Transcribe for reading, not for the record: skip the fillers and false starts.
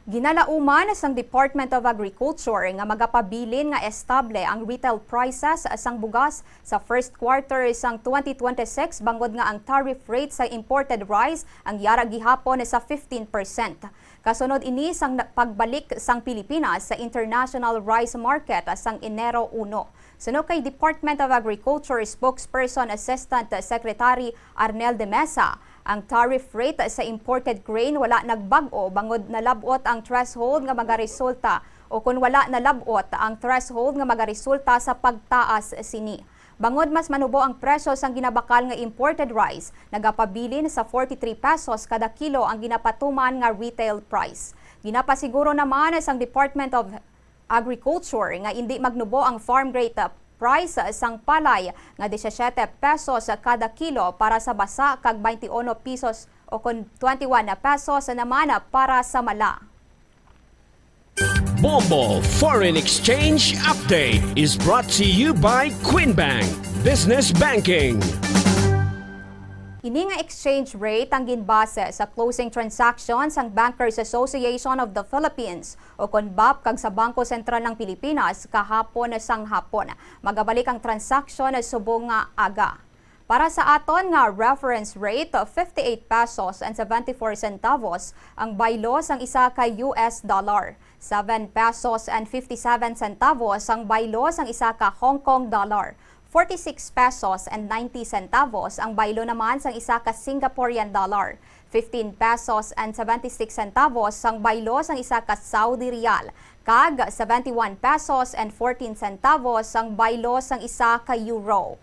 Ginalauman sang Department of Agriculture nga magapabilin nga estable ang retail prices sang bugas sa first quarter sang 2026 bangod nga ang tariff rate sa imported rice ang yara gihapon sa 15%. Kasunod ini sang pagbalik sang Pilipinas sa international rice market sang Enero 1. Suno kay Department of Agriculture Spokesperson Assistant Secretary Arnel de Mesa, ang tariff rate sa imported grain wala nagbag-o bangod nalabot ang threshold nga magaresulta o kung wala nalabot ang threshold nga magaresulta sa pagtaas sini. Bangod mas manubo ang presyo sang ginabakal nga imported rice, nagapabilin sa 43 pesos kada kilo ang ginapatuman nga retail price. Ginapasiguro naman sang Department of Agriculture nga hindi magnubo ang farm gate price sang palay nga 17 pesos kada kilo para sa basa kag 21 pesos o kon 21 pesos naman para sa mala. Bombo Foreign Exchange Update is brought to you by Quinbank Business Banking. Ini nga exchange rate ang ginbase sa closing transactions ang Bankers Association of the Philippines o KONBAP kag sa Bangko Sentral ng Pilipinas kahapon sang hapon. Magabalik ang transaksyon subong nga aga. Para sa aton nga reference rate of 58 pesos and 74 centavos ang baylo sang isa ka US dollar. 7 pesos and 57 centavos ang baylo sang isa ka Hong Kong dollar. 46 pesos and 90 centavos ang baylo naman sang isa ka Singaporean dollar. 15 pesos and 76 centavos ang baylo sang isa ka Saudi Riyal. Kag 71 pesos and 14 centavos ang baylo sang isa ka Euro.